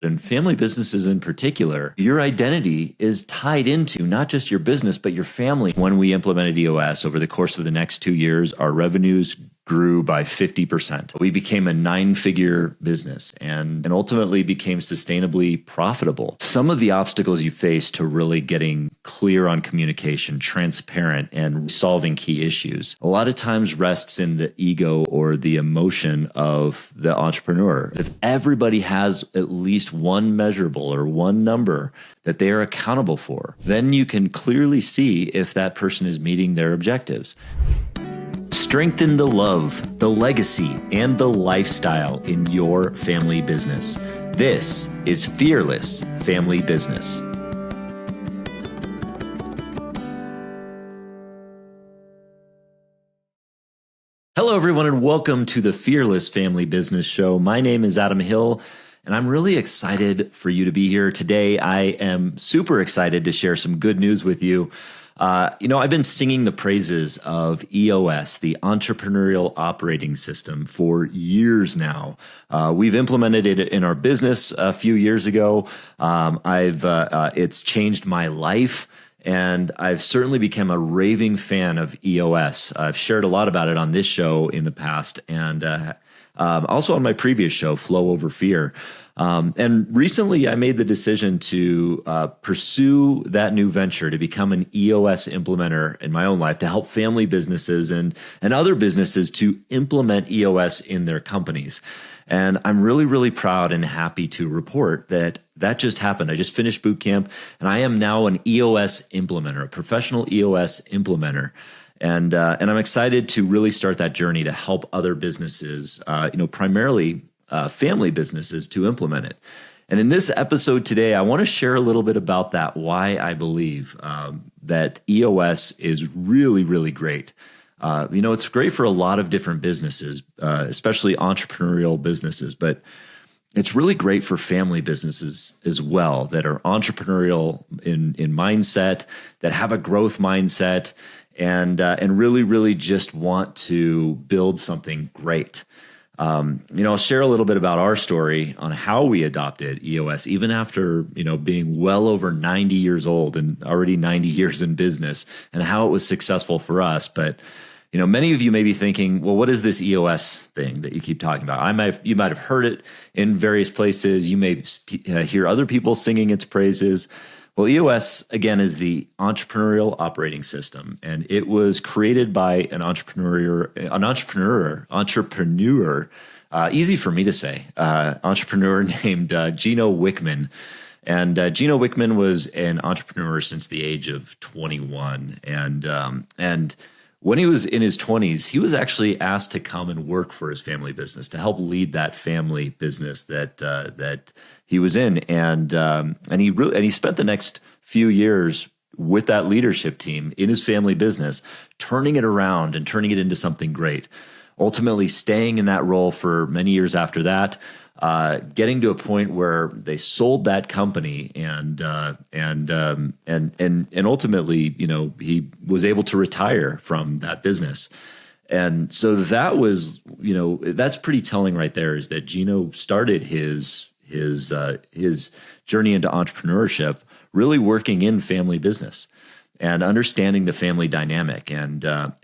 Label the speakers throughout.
Speaker 1: And family businesses in particular, your identity is tied into not just your business, but your family. When we implemented EOS over the course of the next 2 years, our revenues grew by 50%. We became a 9-figure business and ultimately became sustainably profitable. Some of the obstacles you face to really getting clear on communication, transparent, and solving key issues, a lot of times rests in the ego or the emotion of the entrepreneur. If everybody has at least one measurable or one number that they are accountable for, then you can clearly see if that person is meeting their objectives. Strengthen the love, the legacy, and the lifestyle in your family business. This is Fearless Family Business. Hello, everyone, and welcome to the Fearless Family Business Show. My name is Adam Hill, and I'm really excited for you to be here today. I am super excited to share some good news with you. I've been singing the praises of EOS, the Entrepreneurial Operating System, for years now. We've implemented it in our business a few years ago. It's changed my life, and I've certainly become a raving fan of EOS. I've shared a lot about it on this show in the past, and also on my previous show, Flow Over Fear. And recently I made the decision to pursue that new venture to become an EOS implementer in my own life to help family businesses and other businesses to implement EOS in their companies. And I'm really, really proud and happy to report that just happened. I just finished boot camp, and I am now an EOS implementer, a professional EOS implementer. And I'm excited to really start that journey to help other businesses, primarily family businesses, to implement it. And in this episode today, I want to share a little bit about that, why I believe that EOS is really, really great. It's great for a lot of different businesses, especially entrepreneurial businesses, but it's really great for family businesses as well that are entrepreneurial in mindset, that have a growth mindset, and really, really just want to build something great. I'll share a little bit about our story on how we adopted EOS, even after, being well over 90 years old and already 90 years in business, and how it was successful for us. But, many of you may be thinking, well, what is this EOS thing that you keep talking about? You might have heard it in various places. You may hear other people singing its praises. Well, EOS, again, is the Entrepreneurial Operating System, and it was created by an entrepreneur, easy for me to say, entrepreneur named Gino Wickman. And Gino Wickman was an entrepreneur since the age of 21. And when he was in his 20s, he was actually asked to come and work for his family business to help lead that family business that he was in, and he spent the next few years with that leadership team in his family business, turning it around and turning it into something great. Ultimately, staying in that role for many years after that, getting to a point where they sold that company, and ultimately, he was able to retire from that business. And so that was, that's pretty telling right there, is that Gino started his journey into entrepreneurship really working in family business and understanding the family dynamic, and that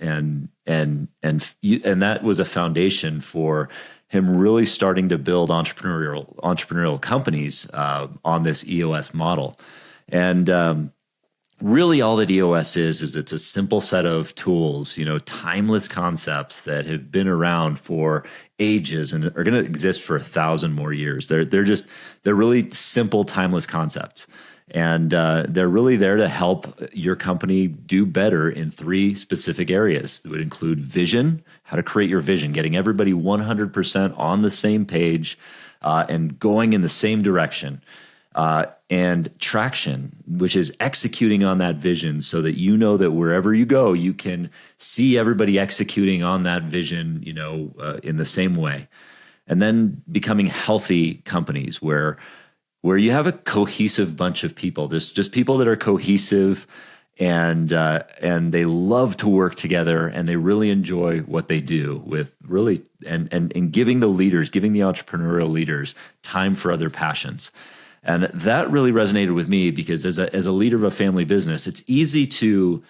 Speaker 1: was a foundation for him really starting to build entrepreneurial companies on this EOS model. And really all that EOS is it's a simple set of tools, timeless concepts that have been around for ages and are going to exist for 1,000 more years. They're really simple, timeless concepts. And they're really there to help your company do better in 3 specific areas. That would include vision, how to create your vision, getting everybody 100% on the same page and going in the same direction. And traction, which is executing on that vision so that that wherever you go, you can see everybody executing on that vision, in the same way. And then becoming healthy companies where you have a cohesive bunch of people. There's just people that are cohesive and they love to work together, and they really enjoy what they do with really and giving the entrepreneurial leaders time for other passions. And that really resonated with me because as a leader of a family business, it's easy to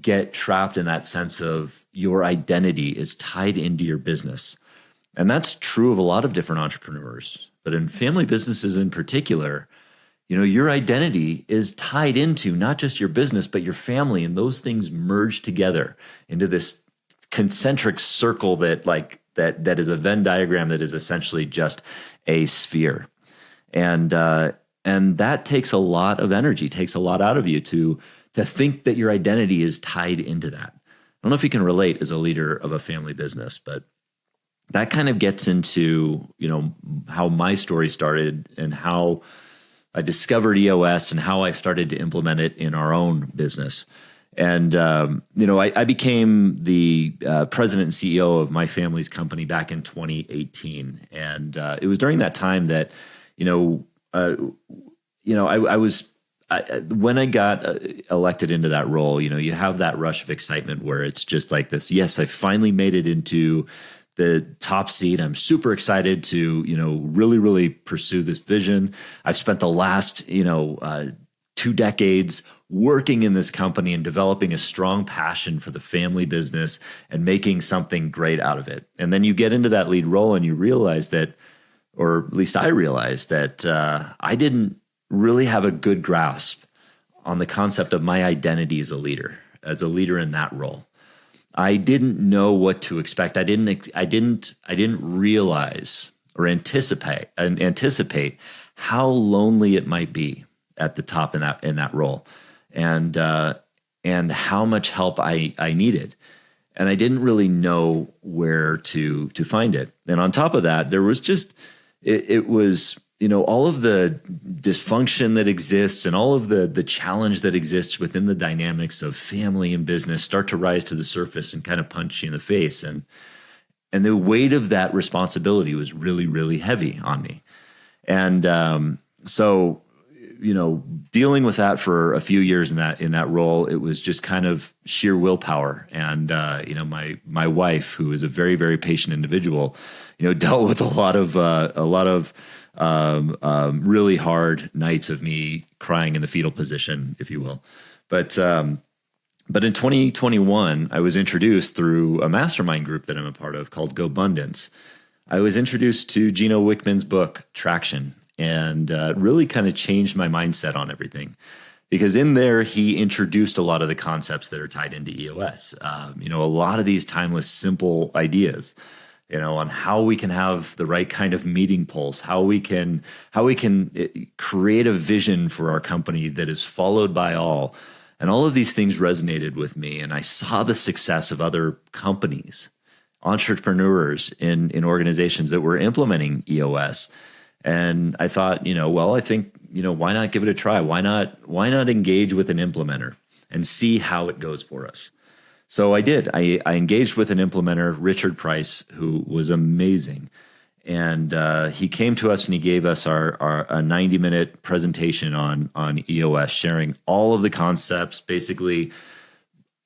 Speaker 1: get trapped in that sense of your identity is tied into your business. And that's true of a lot of different entrepreneurs, but in family businesses in particular, your identity is tied into not just your business, but your family, and those things merge together into this concentric circle that is a Venn diagram that is essentially just a sphere. And that takes a lot of energy, takes a lot out of you to think that your identity is tied into that. I don't know if you can relate as a leader of a family business, but that kind of gets into, how my story started and how I discovered EOS and how I started to implement it in our own business. And, I became the president and CEO of my family's company back in 2018. And it was during that time that, when I got elected into that role, you have that rush of excitement where it's just like this, yes, I finally made it into the top seat. I'm super excited to, really, really pursue this vision. I've spent the last, 2 decades working in this company and developing a strong passion for the family business and making something great out of it. And then you get into that lead role and you realize that, or at least I realized that I didn't really have a good grasp on the concept of my identity as a leader in that role. I didn't know what to expect. I didn't realize or anticipate how lonely it might be at the top in that role, and how much help I needed, and I didn't really know where to find it. And on top of that, there was just it was all of the dysfunction that exists and all of the challenge that exists within the dynamics of family and business start to rise to the surface and kind of punch you in the face. And the weight of that responsibility was really, really heavy on me. And so, dealing with that for a few years in that role, it was just kind of sheer willpower. And, my wife, who is a very, very patient individual, dealt with a lot of really hard nights of me crying in the fetal position, if you will. But in 2021, I was introduced through a mastermind group that I'm a part of called GoBundance. I was introduced to Gino Wickman's book, Traction, and really kind of changed my mindset on everything. Because in there, he introduced a lot of the concepts that are tied into EOS. A lot of these timeless, simple ideas, on how we can have the right kind of meeting pulse, how we can create a vision for our company that is followed by all. And all of these things resonated with me. And I saw the success of other companies, entrepreneurs in organizations that were implementing EOS. And I thought, I think, why not give it a try? Why not engage with an implementer and see how it goes for us? So I did. I engaged with an implementer, Richard Price, who was amazing. And he came to us and he gave us a 90-minute presentation on EOS, sharing all of the concepts, basically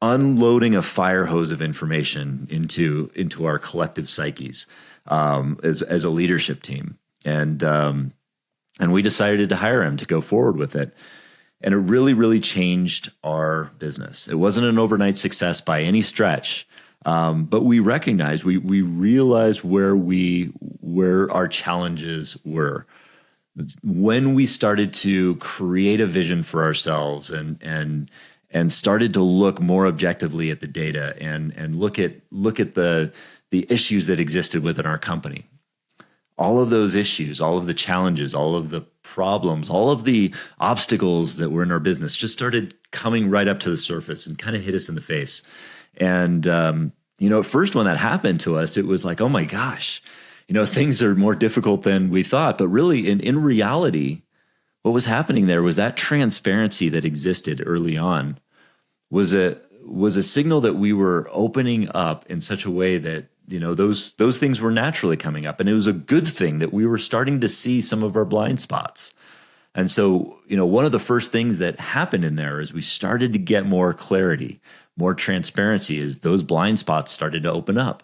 Speaker 1: unloading a fire hose of information into our collective psyches as a leadership team. And we decided to hire him to go forward with it. And it really, really changed our business. It wasn't an overnight success by any stretch, but we recognized, we realized where our challenges were. When we started to create a vision for ourselves and started to look more objectively at the data and look at the issues that existed within our company. All of those issues, all of the challenges, all of the problems, all of the obstacles that were in our business just started coming right up to the surface and kind of hit us in the face. And, at first when that happened to us, it was like, oh my gosh, things are more difficult than we thought. But really, in reality, what was happening there was that transparency that existed early on was a signal that we were opening up in such a way that those things were naturally coming up. And it was a good thing that we were starting to see some of our blind spots. And so, one of the first things that happened in there is we started to get more clarity, more transparency, as those blind spots started to open up.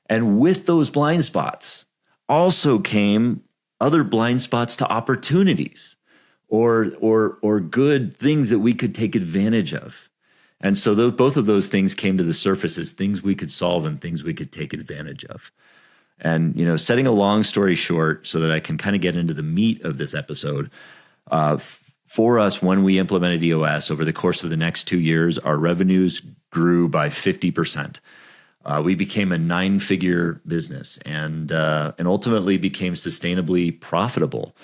Speaker 1: And with those blind spots also came other blind spots to opportunities or good things that we could take advantage of. And so both of those things came to the surface as things we could solve and things we could take advantage of. And, setting a long story short so that I can kind of get into the meat of this episode, for us, when we implemented EOS over the course of the next 2 years, our revenues grew by 50%. We became a 9-figure business and ultimately became sustainably profitable.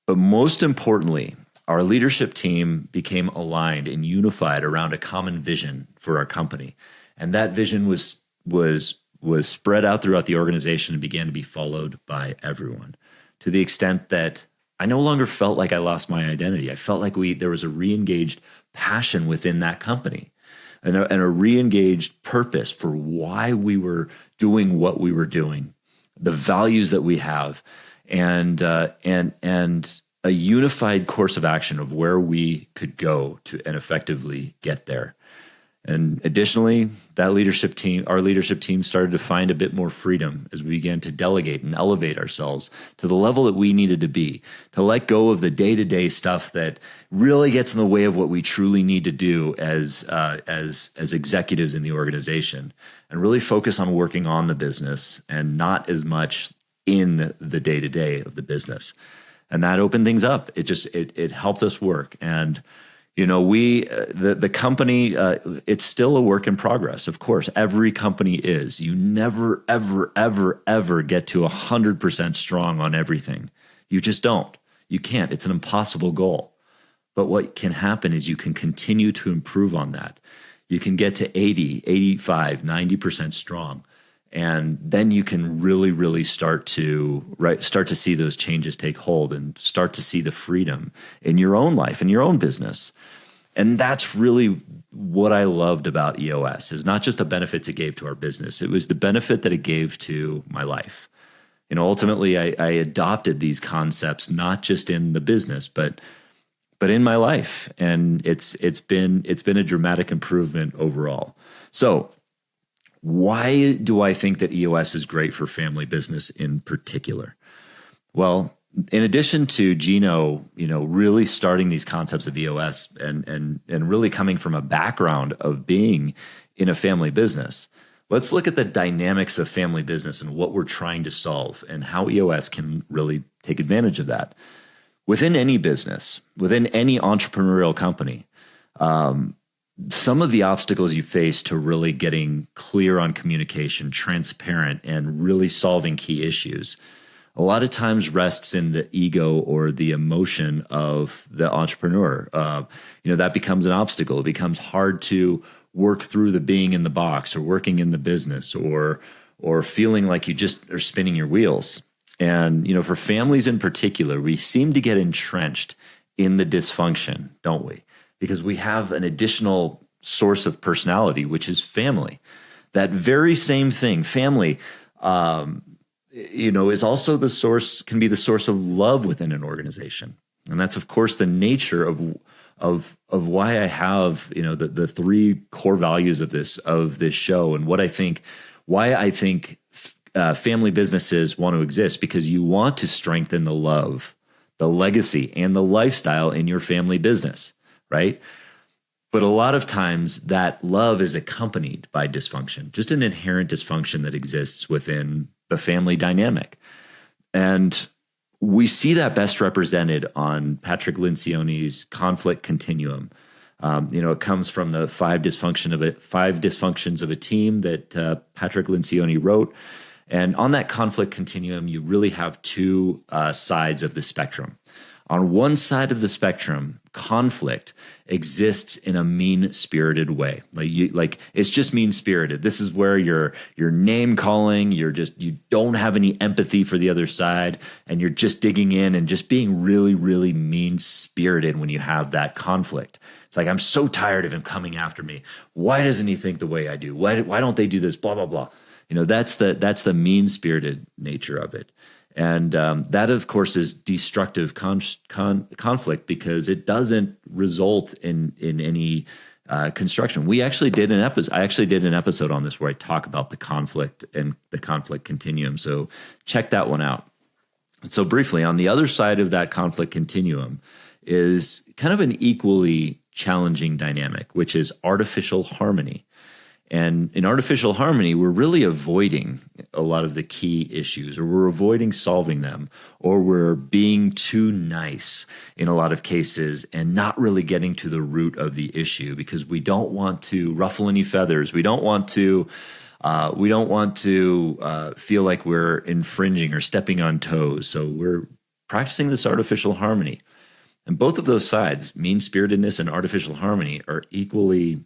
Speaker 1: But most importantly, our leadership team became aligned and unified around a common vision for our company. And that vision was spread out throughout the organization and began to be followed by everyone, to the extent that I no longer felt like I lost my identity. I felt like there was a re-engaged passion within that company and a re-engaged purpose for why we were doing what we were doing, the values that we have, and a unified course of action of where we could go to and effectively get there. And additionally, our leadership team started to find a bit more freedom as we began to delegate and elevate ourselves to the level that we needed to be, to let go of the day-to-day stuff that really gets in the way of what we truly need to do as executives in the organization, and really focus on working on the business and not as much in the day-to-day of the business. And that opened things up. It helped us work. And the company, it's still a work in progress. Of course, every company is. You never, ever, ever, ever get to 100% strong on everything. You just don't. You can't. It's an impossible goal. But what can happen is you can continue to improve on that. You can get to 80, 85, 90% strong. And then you can really, really start to see those changes take hold and start to see the freedom in your own life, in your own business. And that's really what I loved about EOS, is not just the benefits it gave to our business. It was the benefit that it gave to my life. Ultimately, I adopted these concepts, not just in the business, but in my life. And it's been a dramatic improvement overall. So why do I think that EOS is great for family business in particular? Well, in addition to Gino, really starting these concepts of EOS and really coming from a background of being in a family business, let's look at the dynamics of family business and what we're trying to solve and how EOS can really take advantage of that. Within any business, within any entrepreneurial company, some of the obstacles you face to really getting clear on communication, transparent, and really solving key issues, a lot of times rests in the ego or the emotion of the entrepreneur. That becomes an obstacle. It becomes hard to work through the being in the box or working in the business or feeling like you just are spinning your wheels. And, for families in particular, we seem to get entrenched in the dysfunction, don't we? Because we have an additional source of personality, which is family. That very same thing, family, is also can be the source of love within an organization. And that's, of course, the nature of why I have, the 3 core values of this show, and why I think family businesses want to exist, because you want to strengthen the love, the legacy, and the lifestyle in your family business, right? But a lot of times that love is accompanied by dysfunction, just an inherent dysfunction that exists within the family dynamic. And we see that best represented on Patrick Lencioni's conflict continuum. It comes from the 5 dysfunctions of a team that Patrick Lencioni wrote. And on that conflict continuum, you really have 2 sides of the spectrum. On one side of the spectrum, conflict exists in a mean-spirited way. Like it's just mean-spirited. This is where you're name calling. You don't have any empathy for the other side, and you're just digging in and just being really, really mean-spirited when you have that conflict. It's like, I'm so tired of him coming after me. Why doesn't he think the way I do? Why don't they do this? Blah blah blah. That's the mean-spirited nature of it. And that, of course, is destructive conflict because it doesn't result in any construction. We actually did an episode. I actually did an episode on this where I talk about the conflict and the conflict continuum. So check that one out. So briefly, on the other side of that conflict continuum is kind of an equally challenging dynamic, which is artificial harmony. And in artificial harmony, we're really avoiding a lot of the key issues, or we're avoiding solving them, or we're being too nice in a lot of cases and not really getting to the root of the issue because we don't want to ruffle any feathers. We don't want to feel like we're infringing or stepping on toes. So we're practicing this artificial harmony. And both of those sides, mean-spiritedness and artificial harmony, are equally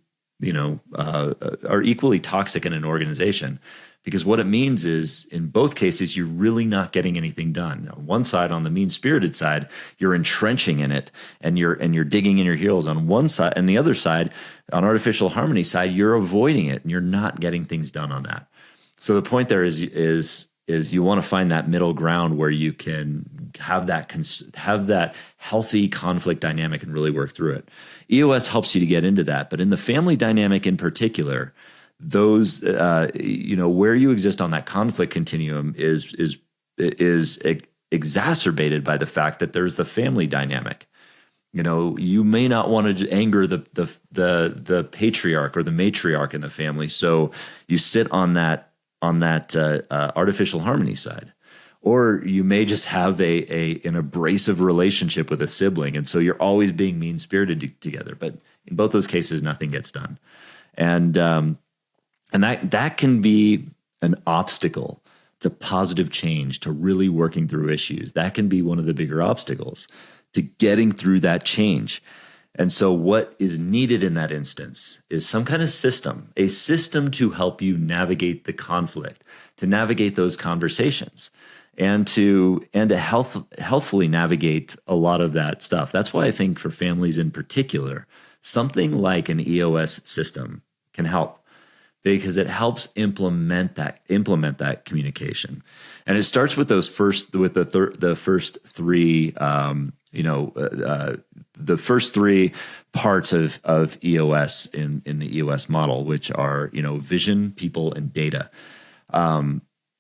Speaker 1: toxic in an organization, because what it means is in both cases, you're really not getting anything done. On one side, on the mean-spirited side, you're entrenching in it and you're digging in your heels on one side, and the other side, on artificial harmony side, you're avoiding it and you're not getting things done on that. So the point there is you want to find that middle ground where you can have that healthy conflict dynamic and really work through it. EOS helps you to get into that, but in the family dynamic in particular, those where you exist on that conflict continuum is exacerbated by the fact that there's the family dynamic. You may not want to anger the patriarch or the matriarch in the family, so you sit on that artificial harmony side. Or you may just have an abrasive relationship with a sibling, and so you're always being mean-spirited together. But in both those cases, nothing gets done, and that can be an obstacle to positive change, to really working through issues. That can be one of the bigger obstacles to getting through that change. And so what is needed in that instance is some kind of system, a system to help you navigate the conflict, to navigate those conversations, and to healthfully navigate a lot of that stuff. That's why I think for families in particular, something like an EOS system can help, because it helps implement that communication. And it starts with the first three parts of EOS in the EOS model, which are, vision, people, and data.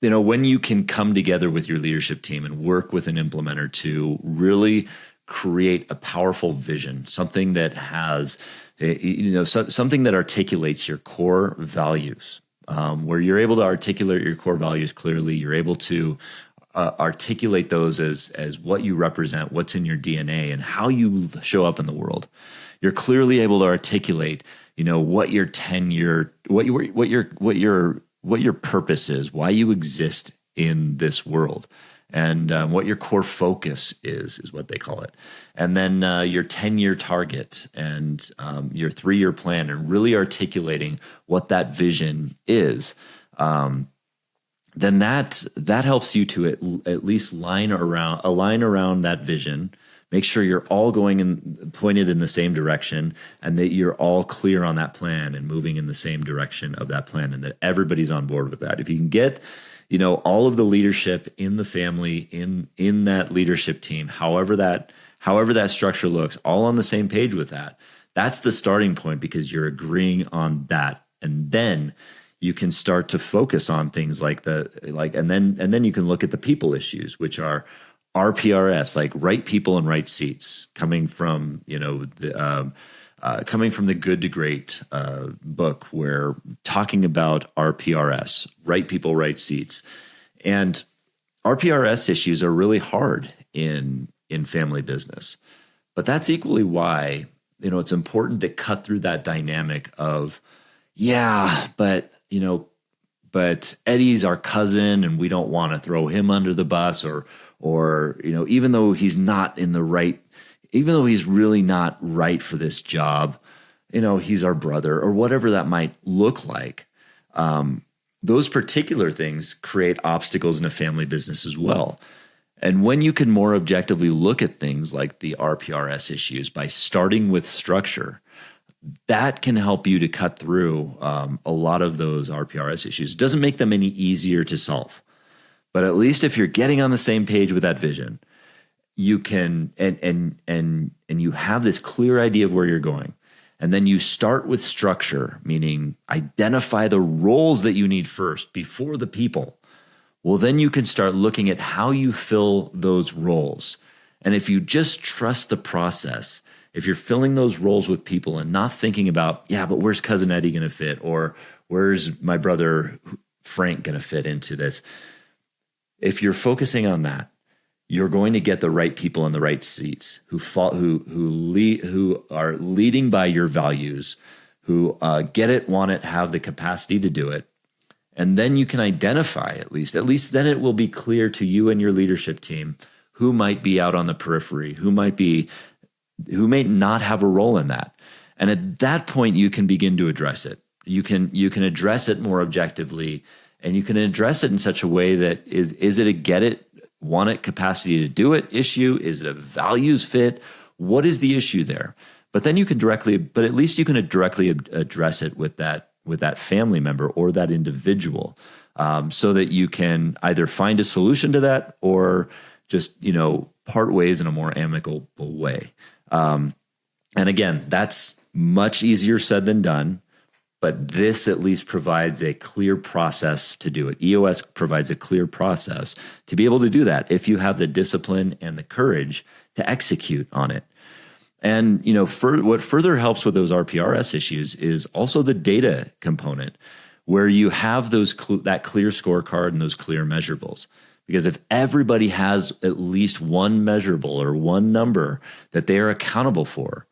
Speaker 1: When you can come together with your leadership team and work with an implementer to really create a powerful vision, something that has, something that articulates your core values, where you're able to articulate your core values clearly, you're able to articulate those as what you represent, what's in your DNA, and how you show up in the world. You're clearly able to articulate, what your tenure, what your purpose is, why you exist in this world, and what your core focus is what they call it. And then your 10-year target and your 3-year plan, and really articulating what that vision is. Then that helps you to at least align around that vision. Make sure you're all pointed in the same direction, and that you're all clear on that plan and moving in the same direction of that plan, and that everybody's on board with that. If you can get, all of the leadership in the family, in that leadership team, however that structure looks, all on the same page with that, that's the starting point, because you're agreeing on that. And then you can start to focus on things and then you can look at the people issues, which are RPRS, like right people in right seats, coming from the Good to Great book, where talking about RPRS, right people, right seats, and RPRS issues are really hard in family business, but that's equally why it's important to cut through that dynamic of but Eddie's our cousin and we don't want to throw him under the bus, or even though he's really not right for this job, he's our brother, or whatever that might look like. Those particular things create obstacles in a family business as well. And when you can more objectively look at things like the RPRS issues by starting with structure, that can help you to cut through a lot of those RPRS issues. It doesn't make them any easier to solve, But at least if you're getting on the same page with that vision, you can, and you have this clear idea of where you're going. And then you start with structure, meaning identify the roles that you need first before the people. Well, then you can start looking at how you fill those roles. And if you just trust the process, if you're filling those roles with people and not thinking about, yeah, but where's cousin Eddie going to fit? Or where's my brother Frank going to fit into this? If you're focusing on that, you're going to get the right people in the right seats who are leading by your values, who get it, want it, have the capacity to do it. And then you can identify, at least then it will be clear to you and your leadership team who might be out on the periphery, who may not have a role in that. And at that point, you can begin to address it. You can address it more objectively, and you can address it in such a way that is it a get it, want it, capacity to do it issue? Is it a values fit? What is the issue there? But then at least you can directly address it with that family member or that individual, so that you can either find a solution to that or just, part ways in a more amicable way. And again, that's much easier said than done, but this at least provides a clear process to do it. EOS provides a clear process to be able to do that if you have the discipline and the courage to execute on it. And, what further helps with those RPRS issues is also the data component, where you have that clear scorecard and those clear measurables. Because if everybody has at least one measurable or one number that they are accountable for,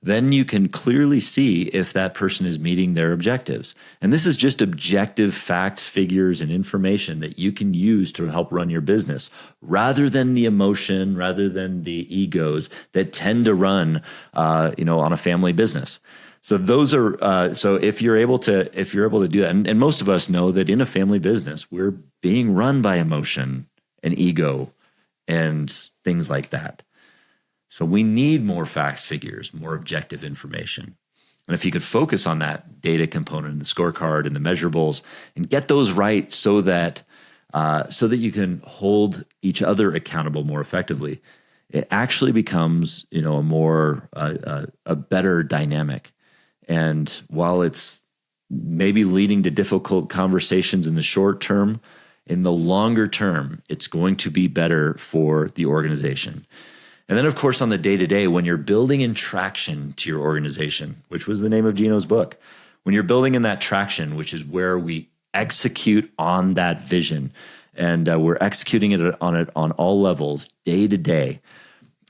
Speaker 1: then you can clearly see if that person is meeting their objectives. And this is just objective facts, figures, and information that you can use to help run your business, rather than the emotion, rather than the egos that tend to run, on a family business. So those are so if you're able to do that, and most of us know that in a family business, we're being run by emotion and ego and things like that. So we need more facts, figures, more objective information. And if you could focus on that data component and the scorecard and the measurables and get those right so that you can hold each other accountable more effectively, it actually becomes, a better dynamic. And while it's maybe leading to difficult conversations in the short term, in the longer term, it's going to be better for the organization. And then, of course, on the day-to-day, when you're building in traction to your organization, which was the name of Gino's book, when you're building in that traction, which is where we execute on that vision, and we're executing it on all levels, day to day,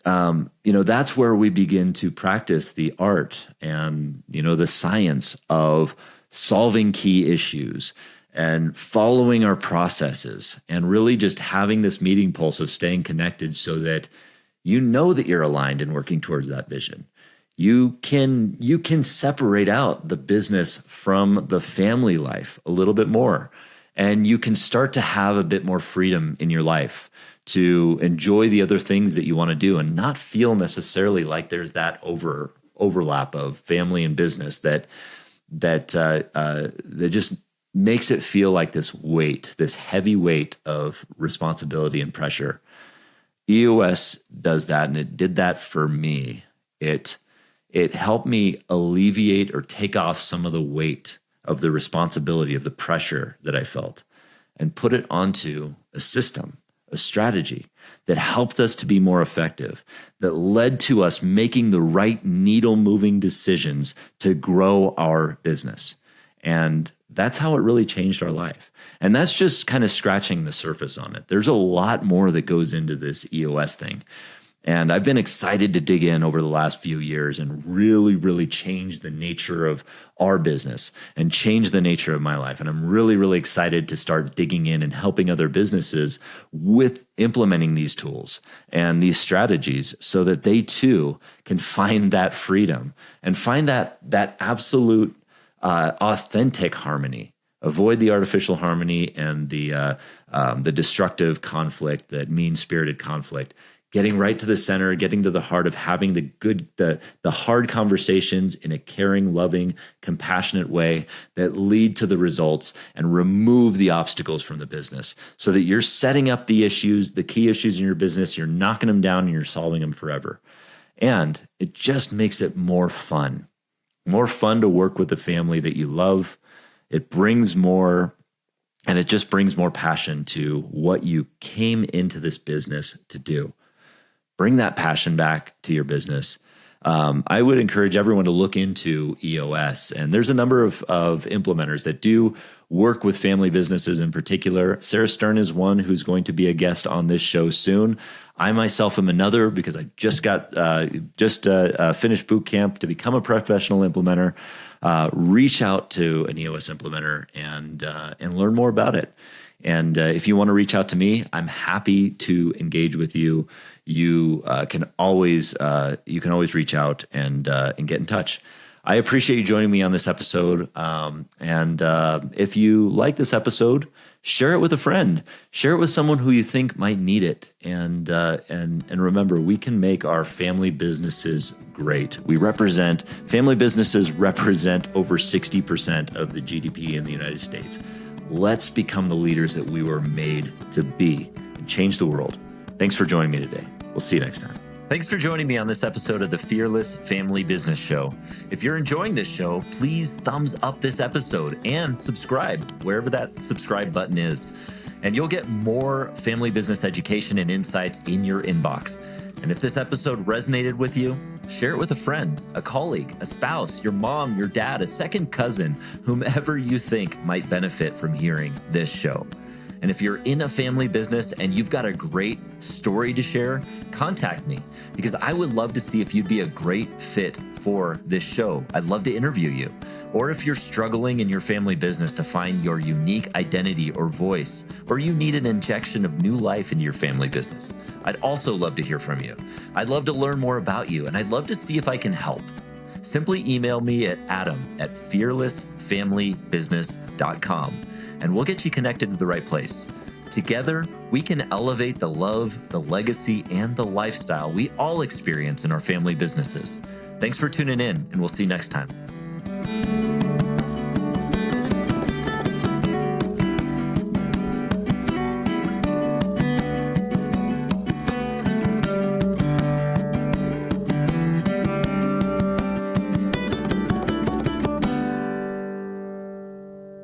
Speaker 1: that's where we begin to practice the art and, the science of solving key issues and following our processes and really just having this meeting pulse of staying connected so that that you're aligned and working towards that vision. You can separate out the business from the family life a little bit more, and you can start to have a bit more freedom in your life to enjoy the other things that you want to do and not feel necessarily like there's that overlap of family and business that just makes it feel like this heavy weight of responsibility and pressure. EOS does that, and it did that for me. It helped me alleviate or take off some of the weight of the responsibility, of the pressure that I felt, and put it onto a system, a strategy that helped us to be more effective, that led to us making the right needle-moving decisions to grow our business. And that's how it really changed our life. And that's just kind of scratching the surface on it. There's a lot more that goes into this EOS thing. And I've been excited to dig in over the last few years and really, really change the nature of our business and change the nature of my life. And I'm really, really excited to start digging in and helping other businesses with implementing these tools and these strategies so that they too can find that freedom and find that absolute authentic harmony. Avoid the artificial harmony and the destructive conflict, that mean-spirited conflict. getting right to the center, getting to the heart of having the hard conversations in a caring, loving, compassionate way that lead to the results and remove the obstacles from the business so that you're setting up the issues, the key issues in your business, you're knocking them down and you're solving them forever. And it just makes it more fun to work with the family that you love. It brings more, and it just brings more passion to what you came into this business to do. Bring that passion back to your business. I would encourage everyone to look into EOS. And there's a number of implementers that do work with family businesses in particular. Sarah Stern is one who's going to be a guest on this show soon. I myself am another because I just got finished boot camp to become a professional implementer. Reach out to an EOS implementer and learn more about it. And if you want to reach out to me, I'm happy to engage with you. You can always reach out and get in touch. I appreciate you joining me on this episode. And if you like this episode, share it with a friend. Share it with someone who you think might need it. And remember, we can make our family businesses great. Family businesses represent over 60% of the GDP in the United States. Let's become the leaders that we were made to be and change the world. Thanks for joining me today. We'll see you next time. Thanks for joining me on this episode of the Fearless Family Business Show. If you're enjoying this show, please thumbs up this episode and subscribe wherever that subscribe button is. And you'll get more family business education and insights in your inbox. And if this episode resonated with you, share it with a friend, a colleague, a spouse, your mom, your dad, a second cousin, whomever you think might benefit from hearing this show. And if you're in a family business and you've got a great story to share, contact me because I would love to see if you'd be a great fit for this show. I'd love to interview you. Or if you're struggling in your family business to find your unique identity or voice, or you need an injection of new life into your family business, I'd also love to hear from you. I'd love to learn more about you, and I'd love to see if I can help. Simply email me at adam@fearlessfamilybusiness.com, and we'll get you connected to the right place. Together, we can elevate the love, the legacy, and the lifestyle we all experience in our family businesses. Thanks for tuning in, and we'll see you next time.